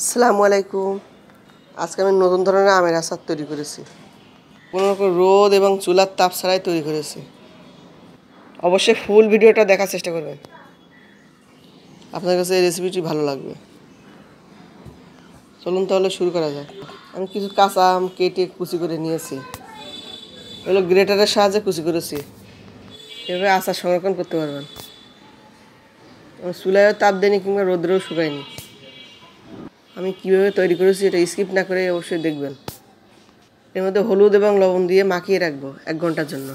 আসসালামু আলাইকুম। আজকে আমি নতুন ধরনের আমের আচার তৈরি করেছি। কোনো রকম রোদ এবং চুলার তাপ ছাড়াই তৈরি করেছি। অবশ্যই ফুল ভিডিওটা দেখার চেষ্টা করবেন, আপনার কাছে এই রেসিপিটি ভালো লাগবে। চলুন তাহলে শুরু করা যাক। আমি কিছু কাঁচা আম কেটে কুচি করে নিয়েছি, এগুলো গ্রেটারের সাহায্যে কুচি করেছি। এভাবে আচার সংরক্ষণ করতে পারবেন। চুলায়ও তাপ দেয়নি কিংবা রোদ্রেও শুকায়নি। আমি কীভাবে তৈরি করেছি এটা স্কিপ না করে অবশ্যই দেখবেন। এর মধ্যে হলুদ এবং লবণ দিয়ে মাখিয়ে রাখবো 1 ঘন্টার জন্য।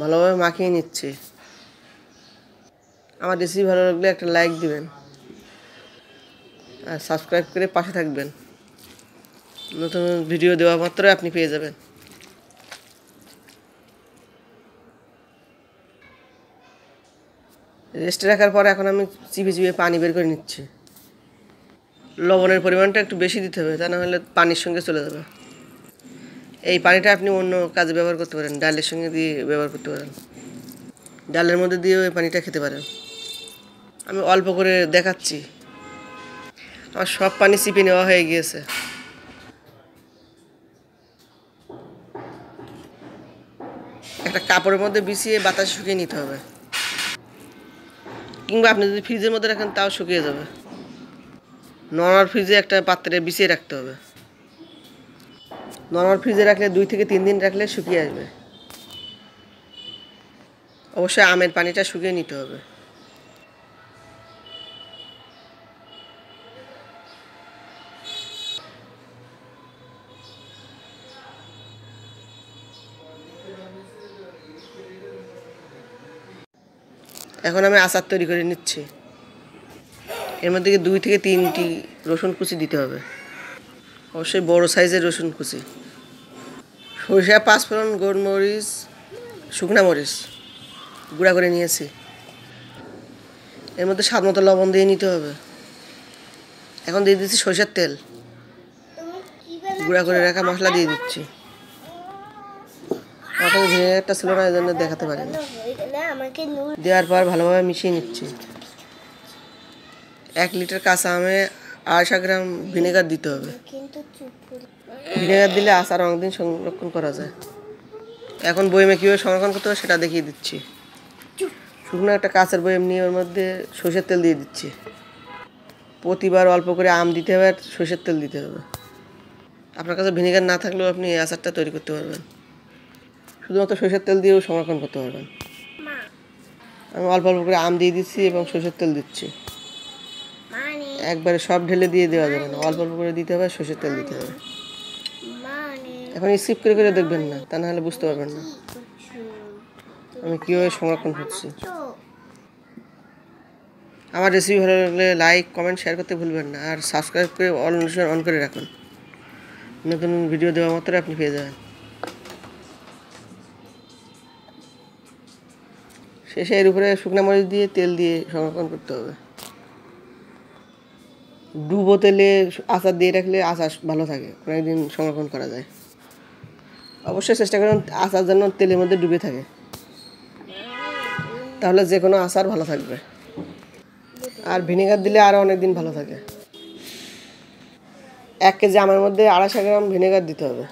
ভালোভাবে মাখিয়ে নিচ্ছি। আমার রেসিপি ভালো লাগলে একটা লাইক দিবেন আর সাবস্ক্রাইব করে পাশে থাকবেন। নতুন ভিডিও দেওয়া মাত্রই আপনি পেয়ে যাবেন। রেস্টে রাখার পর এখন আমি চিপে চিপে পানি বের করে নিচ্ছি। লবণের পরিমাণটা একটু বেশি দিতে হবে, তা না হলে পানির সঙ্গে চলে যাবে। এই পানিটা আপনি অন্য কাজে ব্যবহার করতে পারেন, ডালের সঙ্গে দিয়ে ব্যবহার করতে পারেন, ডালের মধ্যে দিয়েও এই পানিটা খেতে পারেন। আমি অল্প করে দেখাচ্ছি। আমার সব পানি চিপে নেওয়া হয়ে গিয়েছে। একটা কাপড়ের মধ্যে বিছিয়ে বাতাসে শুকিয়ে নিতে হবে, কিংবা আপনি যদি ফ্রিজের মধ্যে রাখেন তাও শুকিয়ে যাবে। নরমাল ফ্রিজে একটা পাত্রে বিছিয়ে রাখতে হবে। নরমাল ফ্রিজে রাখলে 2 থেকে 3 দিন রাখলে শুকিয়ে আসবে। অবশ্যই আমের পানিটা শুকিয়ে নিতে হবে। এখন আমি আচার তৈরি করে নিচ্ছি। এর মধ্যে 2 থেকে 3টি রসুন কুচি দিতে হবে, অবশ্যই বড় সাইজের রসুন কুচি। সরিষা, পাঁচফোড়ন, গোলমরিচ, শুকনা মরিচ গুঁড়া করে নিয়েছি। এর মধ্যে স্বাদ মতো লবণ দিয়ে নিতে হবে। এখন দিয়ে দিচ্ছি সরিষার তেল। গুঁড়া করে রাখা মশলা দিয়ে দিচ্ছি। এখন ভিনেগারটা ছিল না, এই জন্য দেখাতে পারিনি। দেওয়ার পর ভালোভাবে মিশিয়ে নিচ্ছি। 1 লিটার কাঁচা আমে 250 গ্রাম ভিনেগার দিতে হবে। ভিনেগার দিলে আচার অনেকদিন সংরক্ষণ করা যায়। এখন বয়মে কীভাবে সংরক্ষণ করতে হবে সেটা দেখিয়ে দিচ্ছি। শুকনো একটা কাঁচের বয়ম নিয়ে ওর মধ্যে সরষের তেল দিয়ে দিচ্ছি। প্রতিবার অল্প করে আম দিতে হবে আর সরষের তেল দিতে হবে। আপনার কাছে ভিনেগার না থাকলেও আপনি এই আচারটা তৈরি করতে পারবেন। শুধুমাত্র সরষের তেল দিয়েও সংরক্ষণ করতে পারবেন। আমি অল্প অল্প করে আম দিয়ে দিচ্ছি এবং সরষের তেল দিচ্ছি। একবারে সব ঢেলে দিয়ে দেওয়া যাবে না, অল্প অল্প করে দিতে হবে, সরষের তেল দিতে হবে। এখন স্কিপ করে করে দেখবেন না, তা নাহলে বুঝতে পারবেন না আমি কীভাবে সংরক্ষণ করছি। আমার রেসিপি ভালো লাগলে লাইক, কমেন্ট, শেয়ার করতে ভুলবেন না, আর সাবস্ক্রাইব করে অল নোটিফিকেশন অন করে রাখুন। নতুন ভিডিও দেওয়া মাত্র আপনি পেয়ে যাবেন। শেষে এর উপরে শুকনো মরিচ দিয়ে তেল দিয়ে সংরক্ষণ করতে হবে। ডুবো তেলে আচার দিয়ে রাখলে আচার ভালো থাকে, অনেকদিন সংরক্ষণ করা যায়। অবশ্যই চেষ্টা করুন আচার যেন তেলের মধ্যে ডুবে থাকে, তাহলে যে কোনো আচার ভালো থাকবে। আর ভিনেগার দিলে আরও অনেক দিন ভালো থাকে। 1 কেজি আমের মধ্যে 250 গ্রাম ভিনেগার দিতে হবে।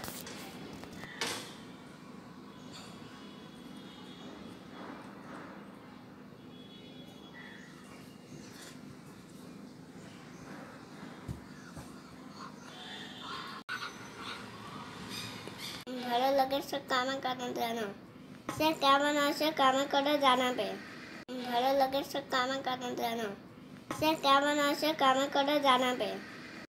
ভালো লাগে সব কমেন্ট করে জানাও। সে কেমন আছে কমেন্ট করে জানাবে। ভালো লাগে সব কমেন্ট করে জানাও। সে কেমন আছে কমেন্ট করে জানাবে।